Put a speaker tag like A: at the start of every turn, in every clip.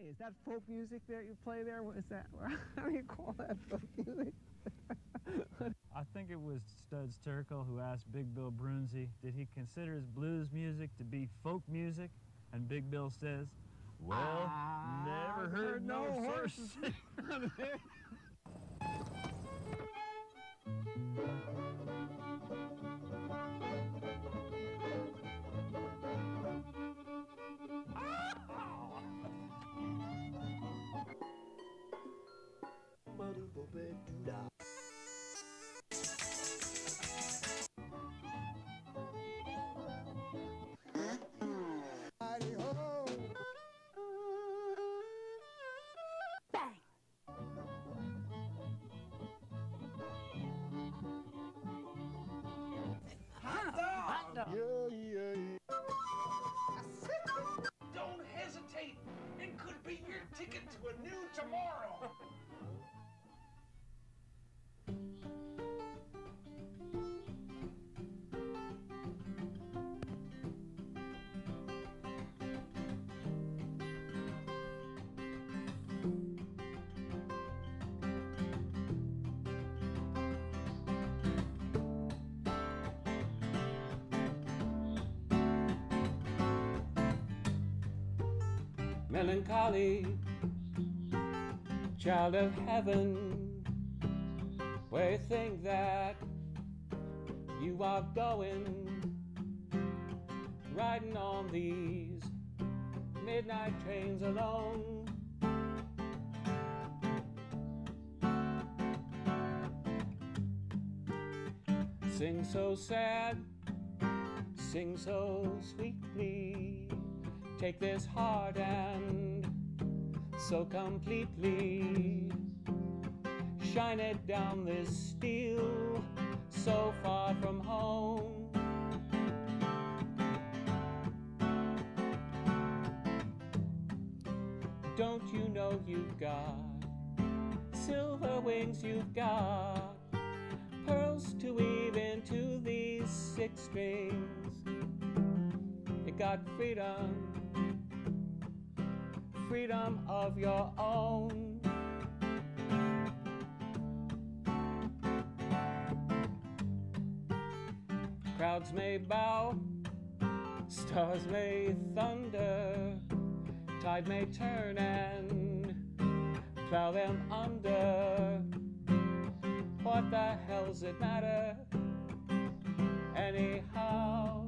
A: Is that folk music that you play there? What is that? How do you call that folk music?
B: I think it was Studs Terkel who asked Big Bill Broonzy, did he consider his blues music to be folk music? And Big Bill says, well, never heard no horses.
C: Don't hesitate. It could be your ticket to a new tomorrow.
D: Melancholy, child of heaven, where you think that you are going, riding on these midnight trains alone. Sing so sad, sing so sweetly, take this heart and so completely shine it down this steel so far from home. Don't you know you've got silver wings, you've got pearls to weave into these 6 strings. You got freedom, freedom of your own. Crowds may bow, stars may thunder, tide may turn and plow them under. What the hell's it matter anyhow?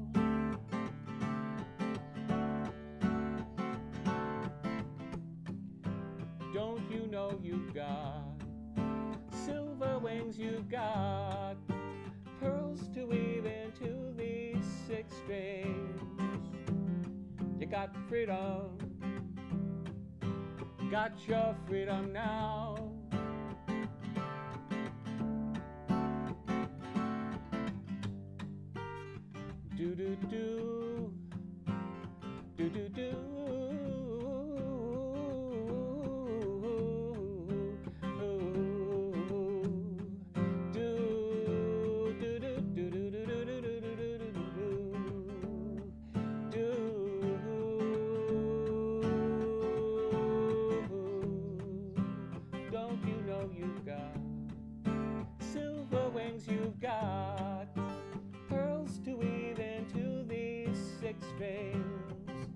D: Don't you know you've got silver wings, you've got pearls to weave into these 6 strings. You got freedom, got your freedom now. Do do do, do do do. Don't you know you've got silver wings, you've got pearls to weave into these 6 strings.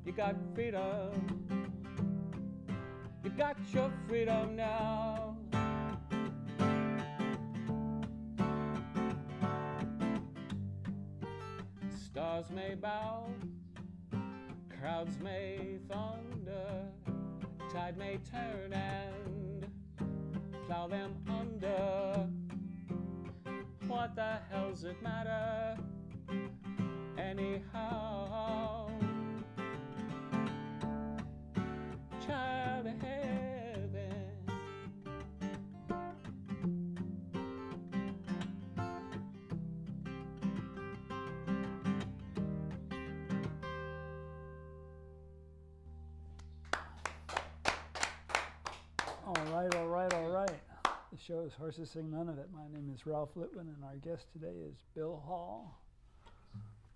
D: You got freedom, you got your freedom now. Stars may bow, crowds may thunder, tide may turn and plow them under. What the hell's it matter anyhow? Child of heaven,
E: all right. The show is Horses Sing None of It. My name is Ralph Litwin, and our guest today is Bill Hall.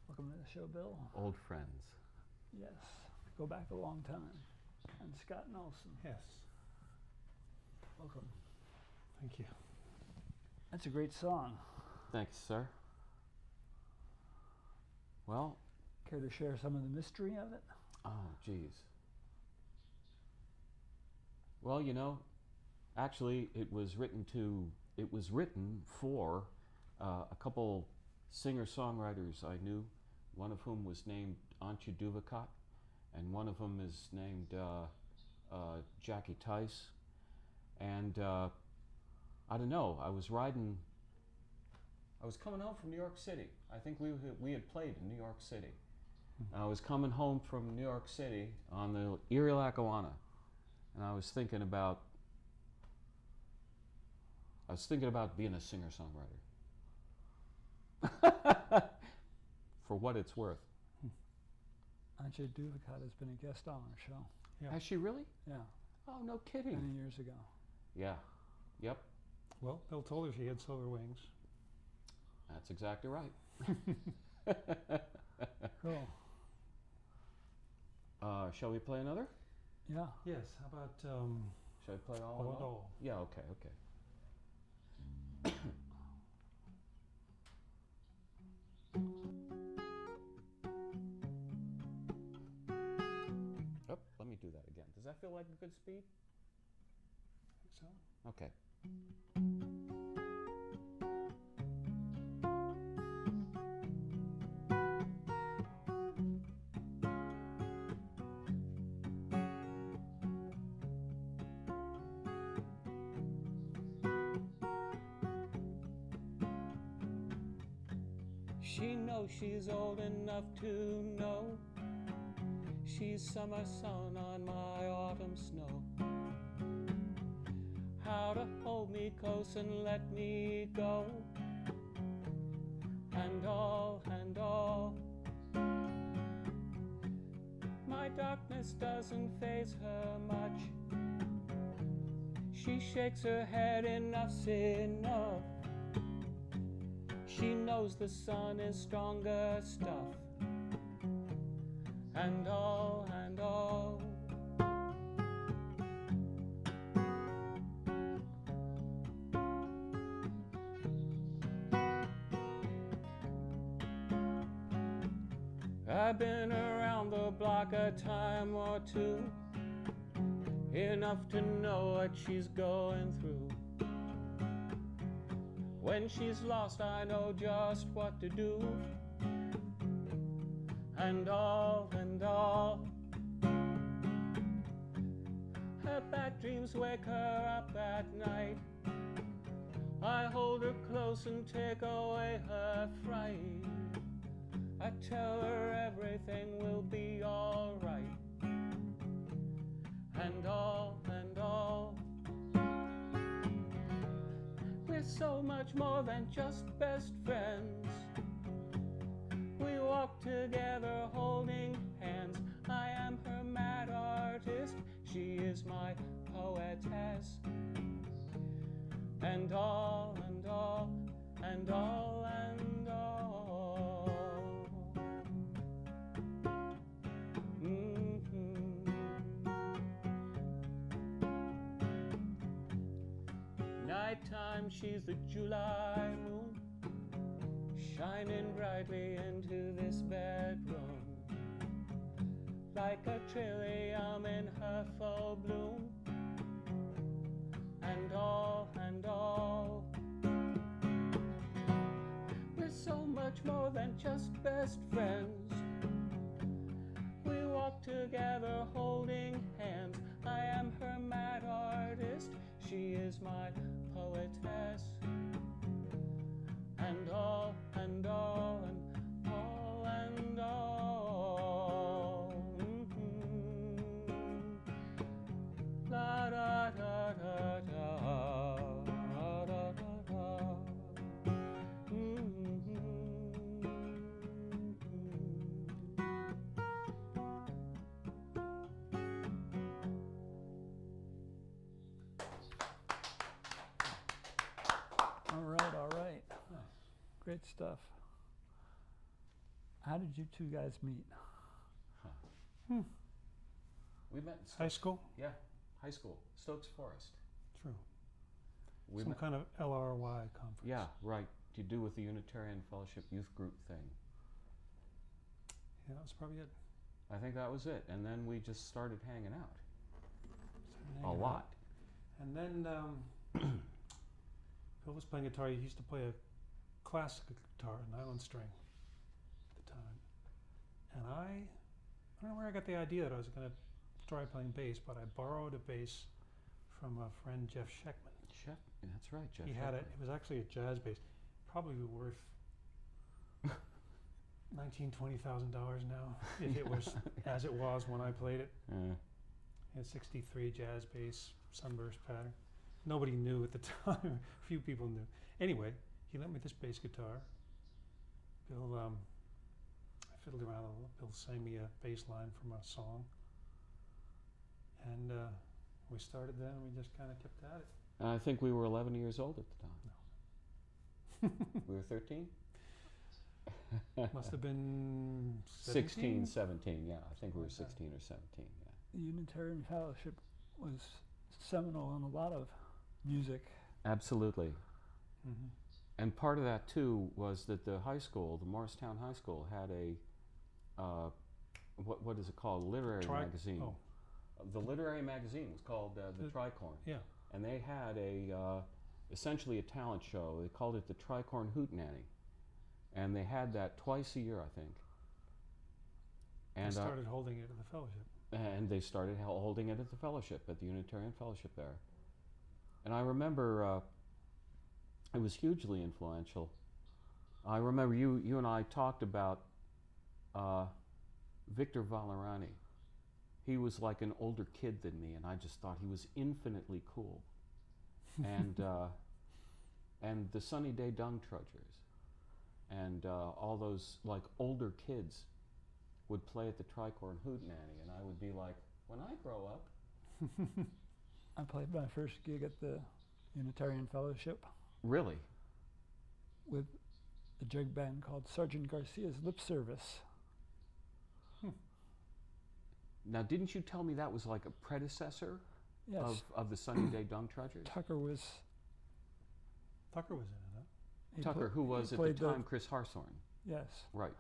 E: Welcome to the show, Bill.
D: Old friends.
E: Yes, go back a long time. and Scott Nelson.
F: Yes.
E: Welcome.
F: Thank you.
E: That's a great song.
D: Thanks, sir. Well,
E: Care to share some of the mystery of it?
D: oh, geez. Well, you know, actually, it was written for a couple singer-songwriters I knew, one of whom was named Antje Duvakot, and one of them is named Jackie Tice. And I don't know, I was coming home from New York City. I think we had played in New York City. And I was coming home from New York City on the Erie Lackawanna, and I was thinking about being a singer-songwriter. For what it's worth.
E: Antje Duvakot has been a guest on our show.
F: Yeah.
D: Has she really?
E: Yeah,
D: Oh, no kidding.
E: many years ago.
D: Yeah. Yep.
F: Well, Bill told her she had silver wings.
D: That's exactly right.
E: Cool.
D: Shall we play another?
E: Yeah.
F: Yes. How about
D: Shall we play all
F: All
D: in
F: in
D: all?
F: All?
D: Yeah, okay. Oh, let me do that again. Does that feel like a good speed?
F: I think so.
D: Okay. She knows she's old enough to know she's summer sun on my autumn snow. How to hold me close and let me go. And all, my darkness doesn't faze her much. She shakes her head, enough's enough. She knows the sun is stronger stuff. And all, I've been around the block a time or two, enough to know what she's going through. When she's lost, I know just what to do. And all, her bad dreams wake her up at night. I hold her close and take away her fright. I tell her everything will be all right. And all, we're so much more than just best friends. We walk together holding hands. I am her mad artist, she is my poetess. And all, and all. Nighttime, she's the July moon, shining brightly into this bedroom, like a trillium in her full bloom. And all, we're so much more than just best friends. We walk together holding hands. I am her mad artist, she is my poetess. And all, and all. La da da da da.
E: All right. Great stuff. How did you two guys meet?
G: We met in
F: High school?
G: Yeah, high school, Stokes Forest.
F: True.
G: We
F: Some
G: met,
F: kind of LRY conference.
G: yeah, right. To do with the Unitarian Fellowship Youth Group thing.
F: Yeah, that was probably it.
G: I think that was it. And then we just started hanging out.
F: Started
G: A
F: hanging
G: lot.
F: out. And then Phil was playing guitar. He used to play a classical guitar, an nylon string at the time. And I don't know where I got the idea that I was going to try playing bass, but I borrowed a bass from a friend, Jeff Sheckman.
G: That's right, Jeff.
F: He had it. It was actually a jazz bass, probably worth $19,000-$20,000 now, if it was as it was when I played it. A 63 jazz bass, sunburst pattern. Nobody knew at the time. Few people knew. Anyway, he lent me this bass guitar. Bill, I fiddled around a little. Bill sang me a bass line from a song, and we started then. We just kind of kept at it.
G: I think we were 11 years old at the time.
F: No.
G: We were 13?
F: Must have been
G: 16, 17, yeah. I think we were
F: Like that.
G: 16 or 17, yeah.
E: The Unitarian Fellowship was seminal in a lot of music.
G: Absolutely.
F: Mm-hmm.
G: And part of that, too, was that the high school, the Morristown High School, had a, what is it called? Literary magazine.
F: Oh.
G: The literary magazine was called the Tricorn.
F: Yeah.
G: And they had essentially a talent show. They called it the Tricorn Hootenanny. And they had that twice a year, I think. And
F: I started holding it at the fellowship.
G: And they started holding it at the fellowship, at the Unitarian Fellowship there. And I remember it was hugely influential. I remember you and I talked about Victor Valerani. He was like an older kid than me, and I just thought he was infinitely cool. And the Sunny Day Dung Trudgers, and all those like older kids would play at the Tricorn Hootenanny, and I would be like, when I grow up.
E: I played my first gig at the Unitarian Fellowship
G: Really?
E: with a jug band called Sergeant Garcia's Lip Service.
G: Now, didn't you tell me that was like a predecessor
E: Yes,
G: of the Sunny Day Dung Trudgers?
E: Tucker was.
F: Tucker was in it, huh?
E: he
G: Tucker, who was at the
E: played
G: time Chris Hartshorn.
E: Yes,
G: Right.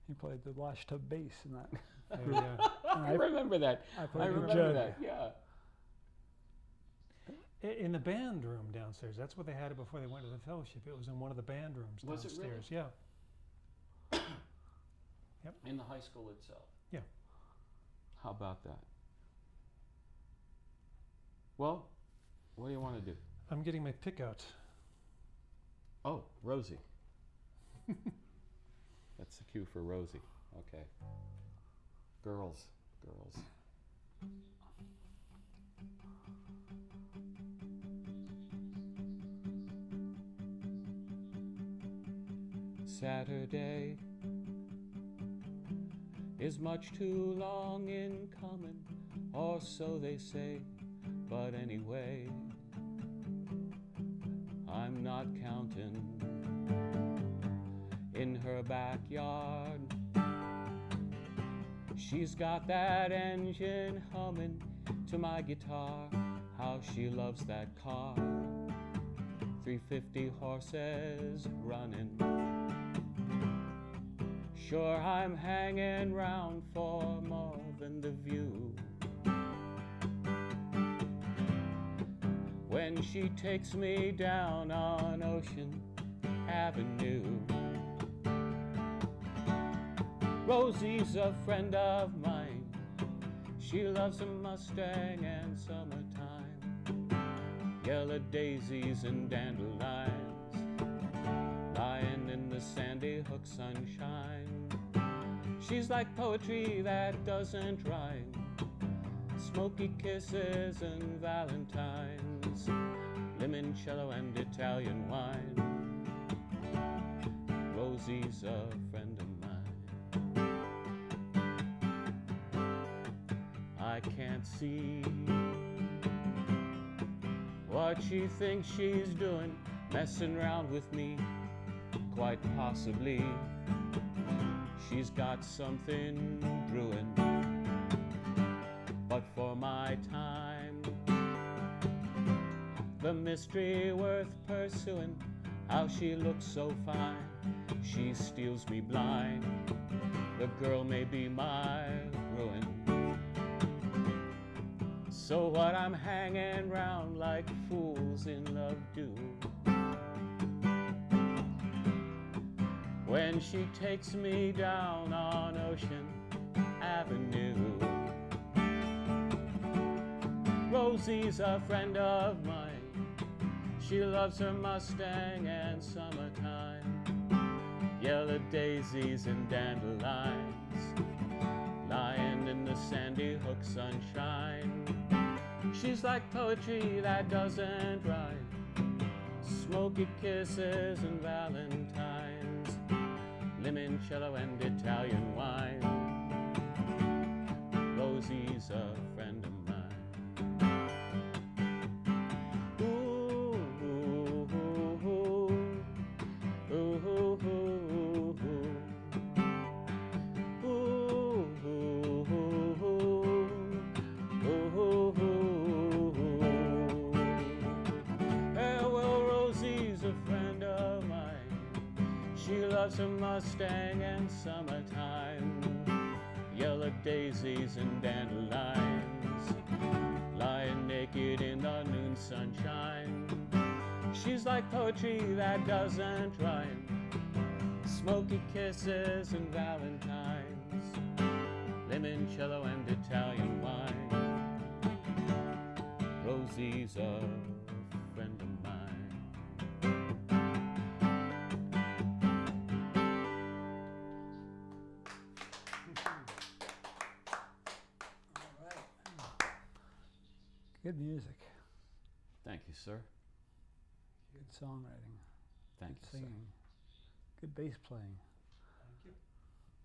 E: he played the washtub bass in that.
F: Oh, yeah.
E: And
G: I remember that.
E: I
G: I
E: played the
G: remember
E: jug.
G: that, yeah.
F: In the band room downstairs. That's what they had it before they went to the fellowship. It was in one of the band rooms
G: Was it
F: downstairs.
G: really?
F: Yeah.
G: In the high school itself.
F: Yeah.
G: How about that? Well, what do you want to do?
F: I'm getting my pick out.
G: Oh, Rosie. That's the cue for Rosie. Okay. Girls. Saturday is much too long in coming, or so they say, but anyway, I'm not counting. In her backyard, she's got that engine humming to my guitar. How she loves that car, 350 horses running. Sure, I'm hanging round for more than the view. When she takes me down on Ocean Avenue. Rosie's a friend of mine. She loves a Mustang and summertime, yellow daisies and dandelions, lying in the Sandy Hook sunshine. She's like poetry that doesn't rhyme, smoky kisses and valentines, limoncello and Italian wine. Rosie's a friend of mine. I can't see what she thinks she's doing, messing around with me. Quite possibly she's got something brewing, but for
D: my time. The mystery worth pursuing, how she looks so fine, she steals me blind. The girl may be my ruin. So what I'm hanging round like fools in love do. When she takes me down on Ocean Avenue. Rosie's a friend of mine. She loves her Mustang and summertime, yellow daisies and dandelions, lying in the Sandy Hook sunshine. She's like poetry that doesn't rhyme, smoky kisses and valentines, limoncello and Italian wine. Rosie's a friend of mine. Loves a Mustang and summertime, yellow daisies and dandelions, lying naked in the noon sunshine. She's like poetry that doesn't rhyme, smoky kisses and valentines, limoncello and Italian wine. Rosie's a friend of mine.
E: Good music.
G: Thank you, sir.
E: Good songwriting.
G: Thank
E: Good
G: you, sir.
E: singing. Good bass playing.
F: Thank you.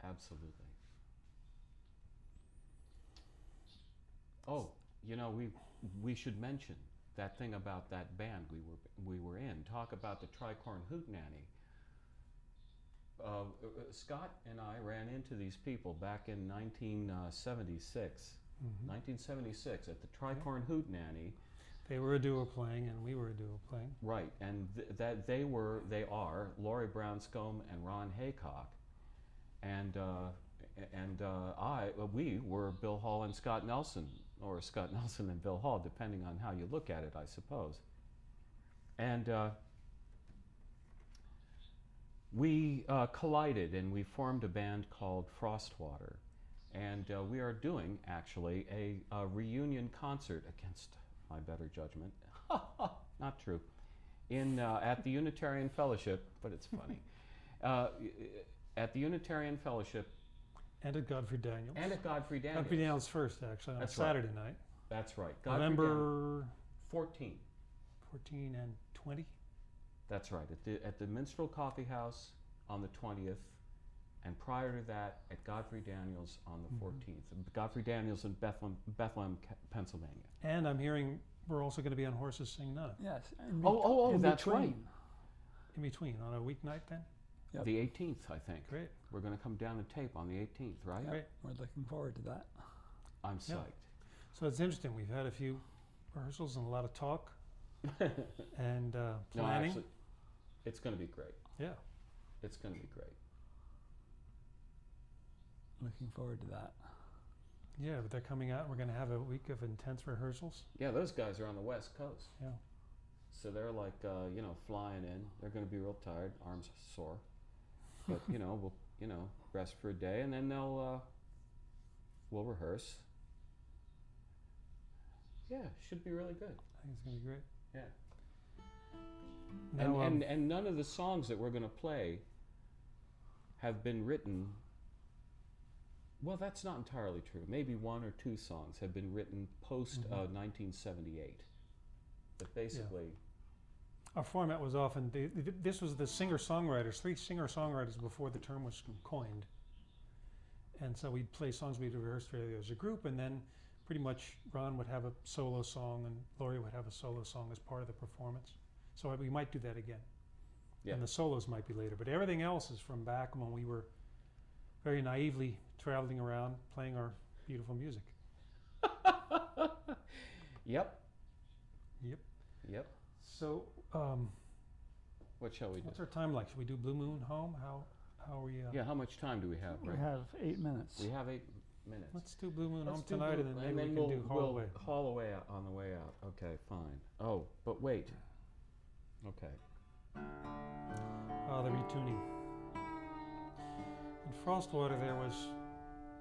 G: Absolutely. Oh, you know, we should mention that thing about that band we were in. Talk about the Tricorn Hootenanny. Scott and I ran into these people back in 1976. 1976 at the Tricorn Hootenanny.
F: They were a duo playing, and we were a duo playing.
G: Right, and they are Laurie Brownscombe and Ron Haycock, and we were Bill Hall and Scott Nelson, or Scott Nelson and Bill Hall, depending on how you look at it, I suppose. And we collided, and we formed a band called Frostwater. And we are doing, actually, a reunion concert against my better judgment. Not true. At the Unitarian Fellowship, but it's funny. At the Unitarian Fellowship.
F: And at Godfrey Daniels.
G: And at Godfrey Daniels.
F: Godfrey Daniels first, actually, on Saturday night.
G: That's right.
F: November
G: 14.
F: 14 and 20?
G: That's right. At the Minstrel Coffee House on the 20th. And prior to that, at Godfrey Daniels on the 14th. Godfrey Daniels in Bethlehem, Pennsylvania.
F: And I'm hearing we're also going to be on Horses Sing None.
E: Yes.
G: That's right.
F: In between, on a weeknight then?
E: Yep.
G: The 18th, I think.
F: Great.
G: We're going to come down and tape on the 18th, right?
E: Yep.
F: Great.
E: We're looking forward to that.
G: I'm psyched.
F: So it's interesting. We've had a few rehearsals and a lot of talk and planning.
G: No, actually, it's going to be great.
F: Yeah.
G: It's going to be great.
E: Looking forward to that.
F: Yeah, but they're coming out. We're going to have a week of intense rehearsals.
G: Yeah, those guys are on the West Coast.
F: Yeah.
G: So they're like, flying in. They're going to be real tired, arms sore. But, we'll, rest for a day, and then we'll rehearse. Yeah, should be really good.
F: I think it's going to be great.
G: Yeah.
F: Now,
G: and none of the songs that we're going to play have been written. Well, that's not entirely true. Maybe one or two songs have been written post 1978. But basically,
F: our format was often, this was the singer-songwriters, 3 singer-songwriters before the term was coined. And so we'd play songs we'd rehearsed together as a group, and then pretty much Ron would have a solo song and Laurie would have a solo song as part of the performance. So we might do that again.
G: Yeah.
F: And the solos might be later. But everything else is from back when we were very naively traveling around playing our beautiful music.
G: Yep.
F: Yep.
G: Yep.
F: So,
G: What shall we do?
F: what's our time like? Should we do Blue Moon Home? How are we?
G: Yeah, how much time do we have?
E: We
G: Right?
E: have 8 minutes.
G: We have 8 minutes.
F: Let's do Blue Moon
G: Let's
F: Home
G: do
F: tonight,
G: Blue-
F: and then maybe we can do
G: we'll
F: Holloway.
G: haul away out on the way out. Okay, fine. Oh, but wait. Okay.
F: The retuning. In Frostwater, there was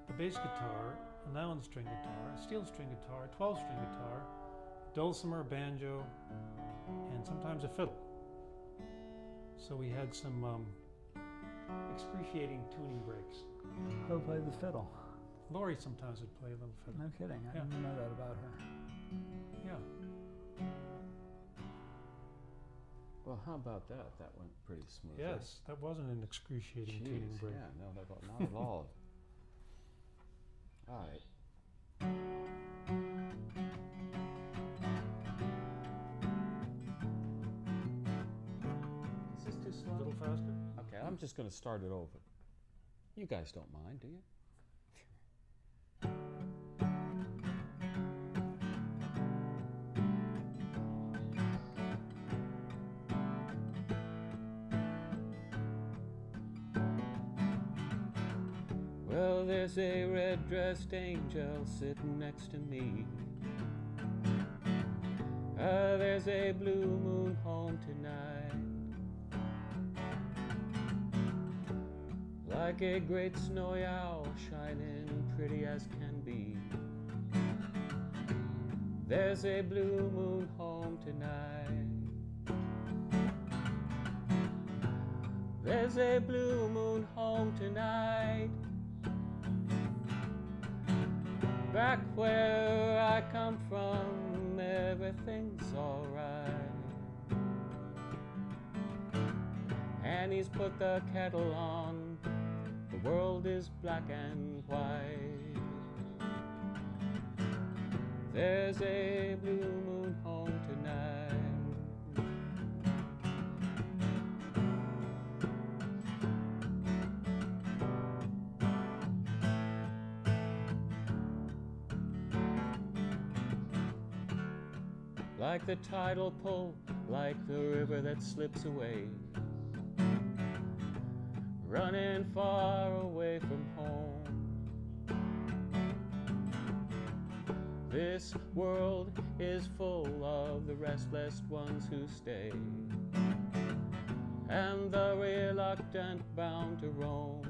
F: the bass guitar, a nylon string guitar, a steel string guitar, 12-string guitar, dulcimer, banjo, and sometimes a fiddle. So we had some excruciating tuning breaks.
E: Who played the fiddle?
F: Laurie sometimes would play a little fiddle.
E: No kidding. I
F: Yeah.
E: didn't know that about her.
F: Yeah.
G: Well, how about that? That went pretty smoothly.
F: Yes, that wasn't an excruciating tuning
G: Jeez,
F: break.
G: yeah, no, not at all. All right. Is this too
F: A
G: slow?
F: little faster.
G: Okay, I'm just going to start it over. You guys don't mind, do you? Well, there's a red-dressed angel sitting next to me. There's a blue moon home tonight, like a great snowy owl shining pretty as can be. There's a blue moon home tonight. There's a blue moon home tonight. Back where I come from, everything's alright. And he's put the kettle on, the world is black and white. There's a blue moon home tonight. Like the tidal pull, like the river that slips away, running far away from home. This world is full of the restless ones who stay, and the reluctant bound to roam.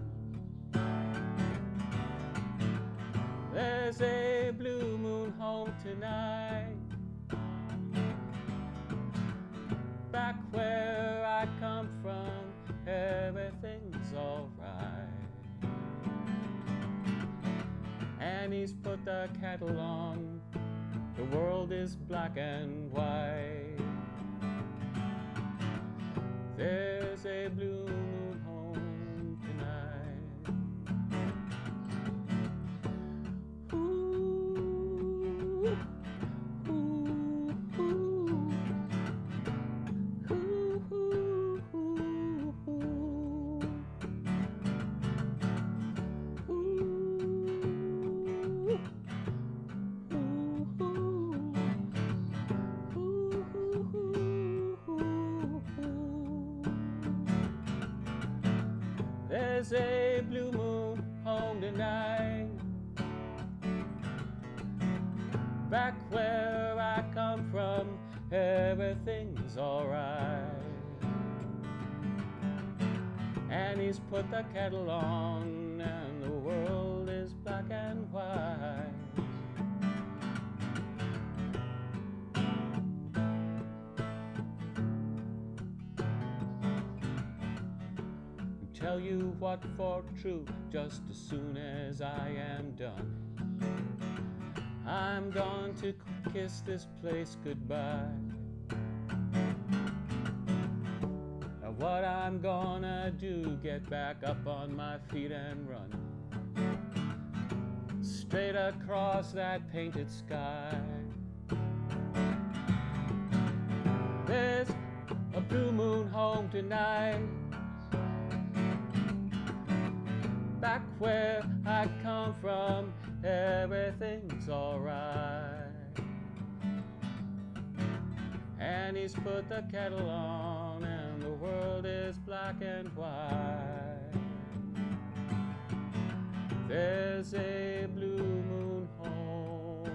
G: There's a blue moon home tonight, back where I come from, everything's alright. And he's put the kettle on, the world is black and white. There's a blue moon home tonight. Ooh, ooh, ooh. There's a blue moon home tonight, back where I come from, everything's alright. And he's put the kettle on, and the world is black and white. Tell you what for true, just as soon as I am done, I'm going to kiss this place goodbye. Now what I'm gonna do, get back up on my feet and run straight across that painted sky. There's a blue moon home tonight, back where I come from, everything's alright.
D: She's put the kettle on and the world is black and white. There's a blue moon home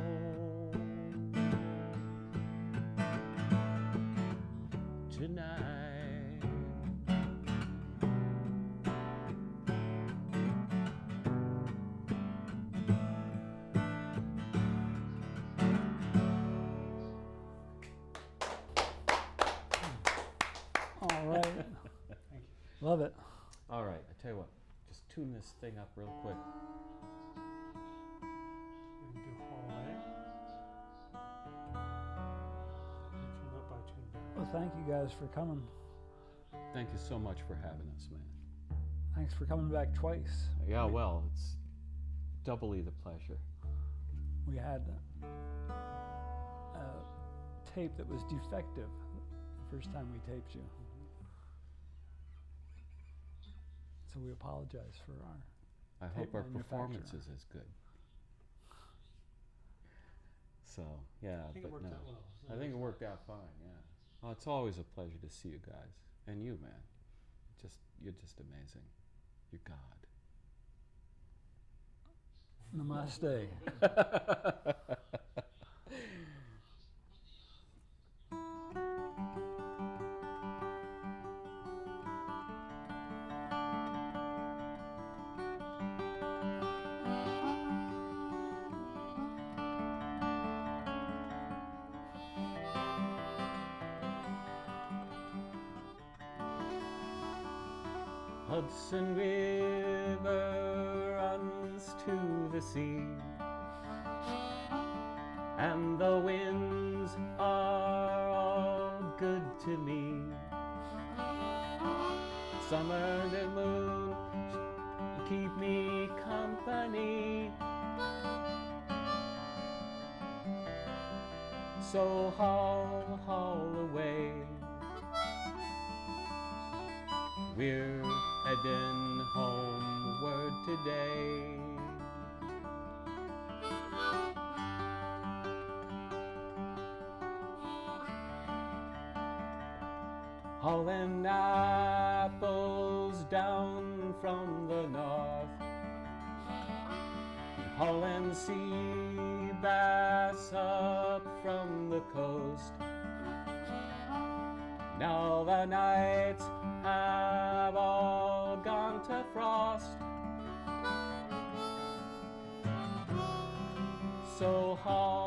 D: tonight.
E: All right.
F: Thank you.
E: Love it.
G: All right, I tell you what, just tune this thing up real quick.
F: We can do Hall A. You tune up, I tune down.
E: Well, thank you guys for coming.
G: Thank you so much for having us, man.
E: Thanks for coming back twice.
G: Yeah, well, it's doubly the pleasure.
E: We had a tape that was defective the first time we taped you. So we apologize for our
G: I
E: tape
G: hope our
E: manufacturer.
G: performance is as good. So, yeah,
F: I think
G: but
F: it worked
G: no.
F: out well.
G: I think it worked out fine, yeah. Well, it's always a pleasure to see you guys. And you, man. You're just amazing. You're God.
E: Namaste.
D: Hudson River runs to the sea, and the winds are all good to me. Summer and the moon keep me company, so haul away. We're heading homeward today. Hauling apples down from the north, hauling sea bass up from the coast. Now the nights have all gone to frost, so haul